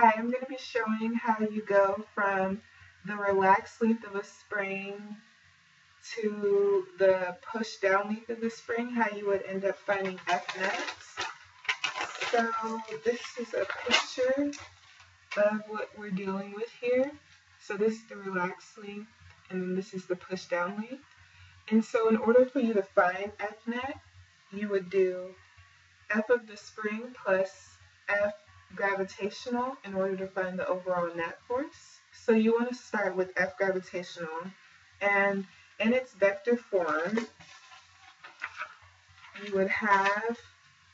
Hi, I'm going to be showing how you go from the relaxed length of a spring to the push down length of the spring, how you would end up finding Fnet. So this is a picture of what we're dealing with here. So this is the relaxed length, and then this is the push down length. And so in order for you to find Fnet, you would do F of the spring plus F gravitational in order to find the overall net force. So you want to start with F gravitational, and in its vector form, you would have,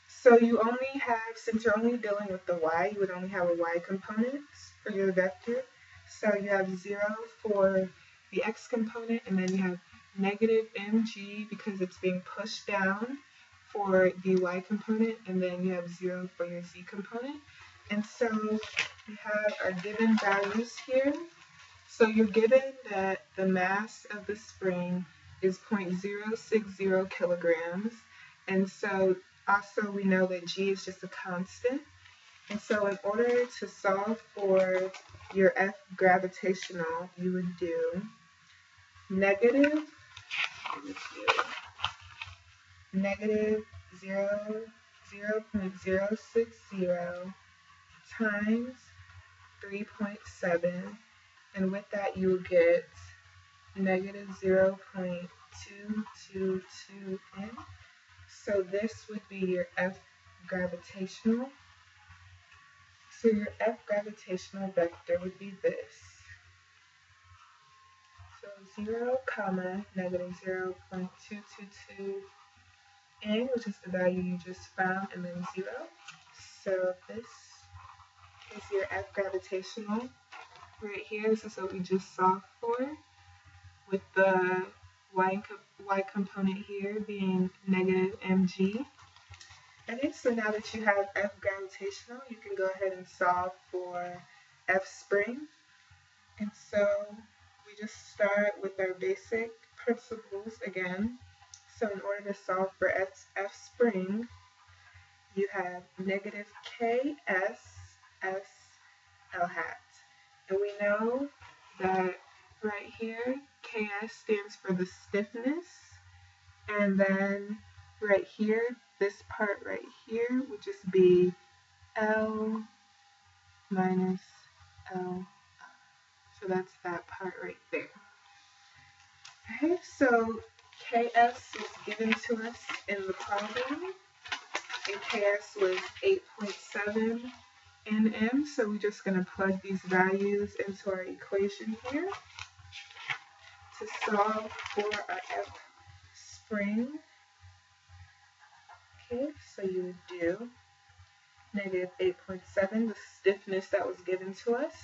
so you only have, since you're only dealing with the y, you would only have a y component for your vector. So you have 0 for the x component, and then you have negative mg because it's being pushed down for the y component, and then you have 0 for your z component. And so we have our given values here. So you're given that the mass of the spring is 0.060 kilograms. And so also we know that g is just a constant. And so in order to solve for your F gravitational, you would do negative 0.060 times 3.7, and with that you will get negative 0.222n. So this would be your F gravitational. So your F gravitational vector would be this. So 0, negative 0.222n, which is the value you just found, and then 0. So this is your F gravitational right here. This is what we just solved for, with the y component here being negative mg. Okay, so now that you have F gravitational, you can go ahead and solve for F spring. And so we just start with our basic principles again. So in order to solve for F spring, you have negative ks s l hat. And we know that right here, ks stands for the stiffness. And then right here, this part right here would just be L minus L. So that's that part right there. Okay, so Ks was given to us in the problem, and Ks was 8.7 nm. So we're just going to plug these values into our equation here to solve for our F spring. Okay, so you would do negative 8.7, the stiffness that was given to us,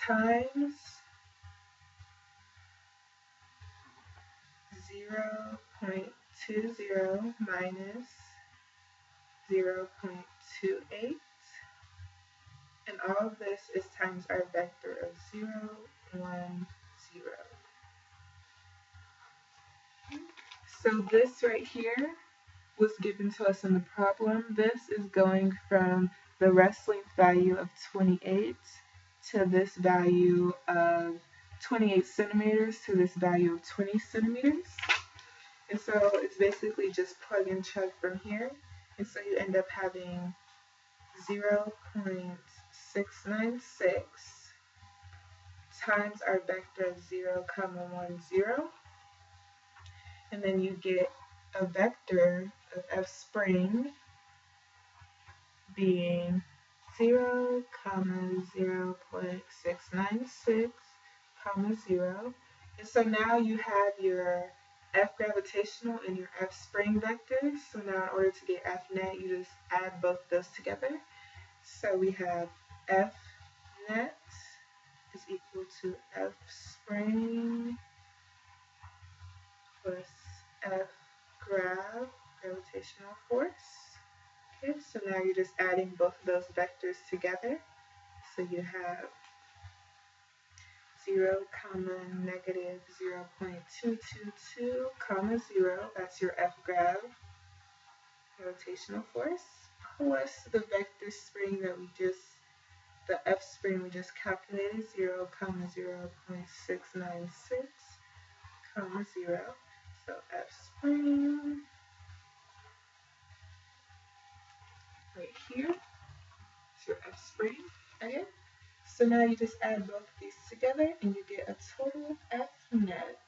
times 0.20 minus 0.28, and all of this is times our vector of 0, 1, 0. So this right here was given to us in the problem. This is going from the rest length value of 28 to this value of 28 centimeters to this value of 20 centimeters. And so it's basically just plug and chug from here. And so you end up having 0.696 times our vector of 0, 1, 0. And then you get a vector of F spring being 0, 0.696, 0. And so now you have your F gravitational and your F spring vectors. So now in order to get F net, you just add both those together. So we have F net is equal to F spring plus F gravitational force. Okay, so now you're just adding both of those vectors together. So you have 0, negative 0.222, 0, that's your F gravitational force, plus the vector spring that the F spring we just calculated, 0, 0.696, 0. So F spring right here is your F spring. Okay. So now you just add both of these together and you get a total F net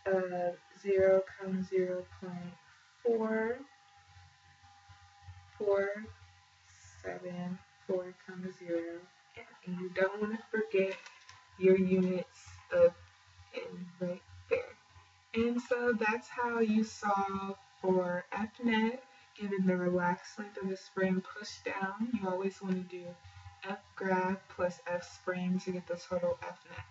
of 0, 0.4474, and you don't want to forget your units of N right there. And so that's how you solve for F net. Given the relaxed length of the spring pushed down, you always want to do F graph plus F spring to get the total F net.